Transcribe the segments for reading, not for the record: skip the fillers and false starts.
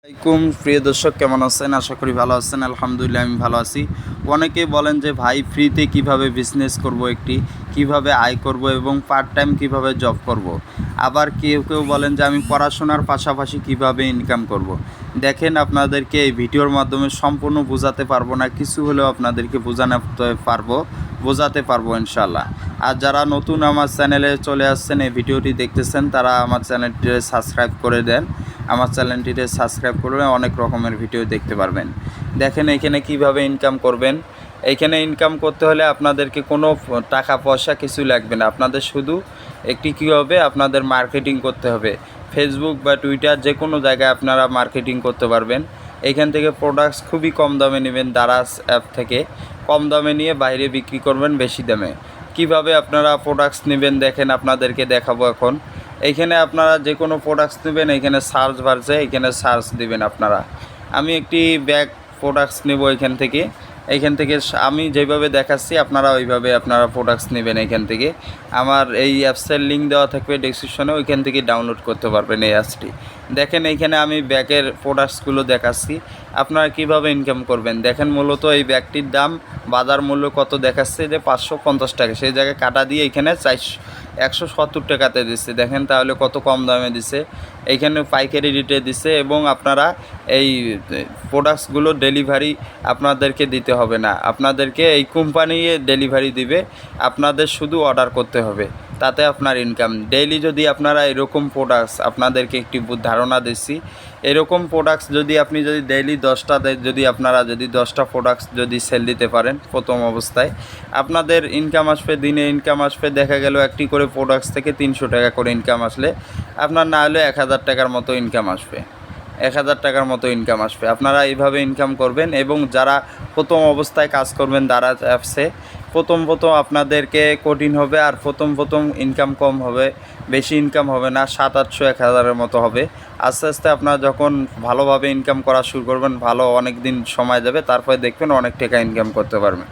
আসসালামাইকুম প্রিয় দর্শক, কেমন আছেন? আশা করি ভালো আছেন। আলহামদুলিল্লাহ আমি ভালো আছি। অনেকেই বলেন যে ভাই ফ্রিতে কিভাবে বিজনেস করব, কিভাবে আয় করব এবং পার্ট টাইম কিভাবে জব করব। আবার কেউ কেউ বলেন যে আমি পড়াশোনার পাশাপাশি কিভাবে ইনকাম করব। দেখেন, আপনাদেরকে এই ভিডিওর মাধ্যমে সম্পূর্ণ বোঝাতে পারবো না, কিছু হলেও আপনাদেরকে বোঝাতে পারবো ইনশাল্লাহ। আর যারা নতুন আমার চ্যানেলে চলে আসছেন, এই ভিডিওটি দেখতেছেন, তারা আমার চ্যানেলটি সাবস্ক্রাইব করে দেন। আমার চ্যানেলটিতে সাবস্ক্রাইব করলে অনেক রকমের ভিডিও দেখতে পারবেন। দেখেন এখানে কিভাবে ইনকাম করবেন। এইখানে ইনকাম করতে হলে আপনাদেরকে কোনো টাকা পয়সা কিছু লাগবে না। আপনাদের শুধু কী হবে, আপনাদের মার্কেটিং করতে হবে। ফেসবুক বা টুইটার যে কোনো জায়গায় আপনারা মার্কেটিং করতে পারবেন। এইখান থেকে প্রোডাক্টস খুবই কম দামে নেবেন, দারাজ অ্যাপ থেকে কম দামে নিয়ে বাইরে বিক্রি করবেন বেশি দামে। কিভাবে আপনারা প্রোডাক্টস নেবেন দেখেন, আপনাদেরকে দেখাবো এখন। এইখানে আপনারা যে কোনো প্রোডাক্টস নেবেন, এইখানে সার্চ বাড়ছে, এইখানে সার্চ দিবেন আপনারা। আমি একটি ব্যাগ প্রোডাক্টস নেব এইখান থেকে আমি যেভাবে দেখাচ্ছি আপনারা ওইভাবে আপনারা প্রোডাক্টস নেবেন। এইখান থেকে আমার এই অ্যাপসের লিঙ্ক দেওয়া থাকবে ডেসক্রিপশনে, ওইখান থেকে ডাউনলোড করতে পারবেন এই অ্যাপসটি। দেখেন এইখানে আমি ব্যাগের প্রোডাক্টসগুলো দেখাচ্ছি, আপনারা কিভাবে ইনকাম করবেন। দেখেন মূলত এই ব্যাগটির দাম বাজার মূল্য কত দেখাচ্ছে যে 550 টাকা, সেই জায়গায় কাটা দিয়ে এখানে 170 টাকাতে দিচ্ছে। দেখেন তাহলে কত কম দামে দিছে। এইখানে পাইকারি রেটে দিছে এবং আপনারা এই প্রোডাক্টসগুলো ডেলিভারি আপনাদেরকে দিতে হবে না, আপনাদেরকে এই কোম্পানি ডেলিভারি দিবে, আপনাদের শুধু অর্ডার করতে হবে, তাতে আপনার ইনকাম। ডেইলি যদি আপনারা এরকম প্রোডাক্টস, আপনাদেরকে একটি ধারণা দিচ্ছি, এরকম প্রোডাক্টস যদি আপনি ডেইলি 10টা প্রোডাক্টস যদি সেল দিতে পারেন প্রথম অবস্থায়, আপনাদের ইনকাম আসবে, দিনে ইনকাম আসবে দেখা গেল একটি করে প্রোডাক্টস থেকে 300 টাকা করে ইনকাম আসলে আপনার না হলে 1000 টাকার মতো ইনকাম আসবে। 1000 টাকার মতো ইনকাম আসবে। আপনারা এইভাবে ইনকাম করবেন। এবং যারা প্রথম অবস্থায় কাজ করবেন দারাজ অ্যাপসে, প্রথম আপনাদেরকে কঠিন হবে, আর প্রথম ইনকাম কম হবে, বেশি ইনকাম হবে না, 700-800 1000-এর মতো হবে। আস্তে আস্তে আপনারা যখন ভালোভাবে ইনকাম করা শুরু করবেন, অনেক দিন সময় যাবে, তারপরে দেখবেন অনেক টাকা ইনকাম করতে পারবেন।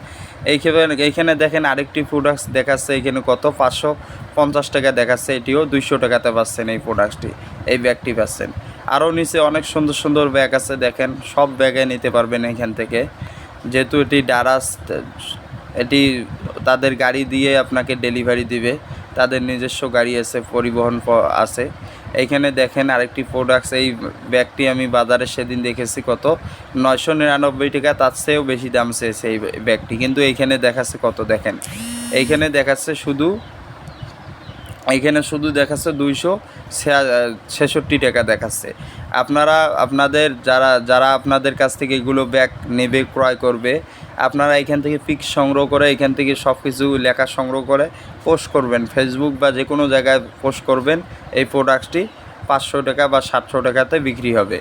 এইখানে দেখেন আরেকটি প্রোডাক্টস দেখাচ্ছে, এইখানে কত 550 টাকা দেখাচ্ছে, এটিও 200 টাকাতে পাচ্ছেন। এই প্রোডাক্টটি, এই ব্যাগটি পাচ্ছেন। আরও নিচে অনেক সুন্দর সুন্দর ব্যাগ আছে, দেখেন সব ব্যাগে নিতে পারবেন এখান থেকে। যেহেতু এটি দারাজ, এটি তাদের গাড়ি দিয়ে আপনাকে ডেলিভারি দিবে, তাদের নিজস্ব গাড়ি আছে, পরিবহন আছে। এইখানে দেখেন আরেকটি প্রোডাক্টস, এই ব্যাগটি আমি বাজারে সেদিন দেখেছি কত 999 টাকা, তার চেয়েও বেশি দাম চেয়েছে এই ব্যাগটি, কিন্তু এইখানে দেখাচ্ছে কত দেখেন, এইখানে দেখাচ্ছে শুধু 266 টাকা দেখাচ্ছে। আপনাদের যারা আপনাদের কাছ থেকে এগুলো ব্যাগ নেবে, ক্রয় করবে, আপনারা এখান থেকে পিক্স সংগ্রহ করে, এখান থেকে সব কিছু লেখা সংগ্রহ করে পোস্ট করবেন, ফেসবুক বা যে কোনো জায়গায় পোস্ট করবেন। এই প্রোডাক্টটি 500 টাকা বা 700 টাকাতে বিক্রি হবে।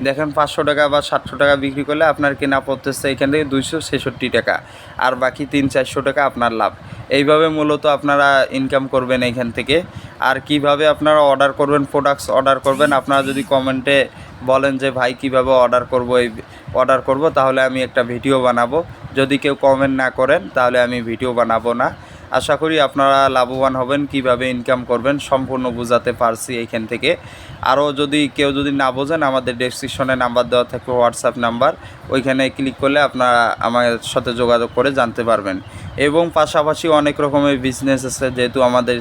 দেখেন 500 টাকা বা 700 টাকা বিক্রি করলে আপনার কেনা পড়তেছে এখান থেকে 266 টাকা, আর বাকি 300-400 টাকা আপনার লাভ। এইভাবে মূলত আপনারা ইনকাম করবেন এইখান থেকে। আর কিভাবে আপনারা প্রোডাক্টস অর্ডার করবেন, আপনারা যদি কমেন্টে বলেন যে ভাই কিভাবে অর্ডার করব, তাহলে আমি একটা ভিডিও বানাবো। যদি কেউ কমেন্ট না করেন তাহলে আমি ভিডিও বানাবো না। আশা করি আপনারা লাভবান হবেন। কিভাবে ইনকাম করবেন সম্পূর্ণ বোঝাতে পারছি এইখান থেকে। আরও কেউ যদি না বোঝেন, আমাদের ডেসক্রিপশনে নাম্বার দেওয়া থাকবে, হোয়াটসঅ্যাপ নাম্বার, ওইখানে ক্লিক করলে আপনারা আমার সাথে যোগাযোগ করে জানতে পারবেন। এবং পাশাপাশি অনেক রকমের বিজনেস আছে, যেহেতু আমাদের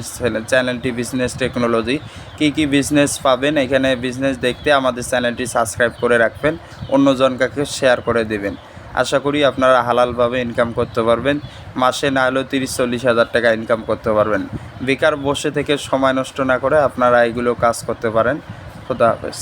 চ্যানেলটি বিজনেস টেকনোলজি, কী বিজনেস পাবেন এখানে। বিজনেস দেখতে আমাদের চ্যানেলটি সাবস্ক্রাইব করে রাখবেন, অন্যজনকে শেয়ার করে দেবেন। আশা করি আপনারা হালালভাবে ইনকাম করতে পারবেন। মাসে না হলেও 30-40 হাজার টাকা ইনকাম করতে পারবেন। বেকার বসে থেকে সময় নষ্ট না করে আপনারা এইগুলো কাজ করতে পারেন। খোদা হাফেজ।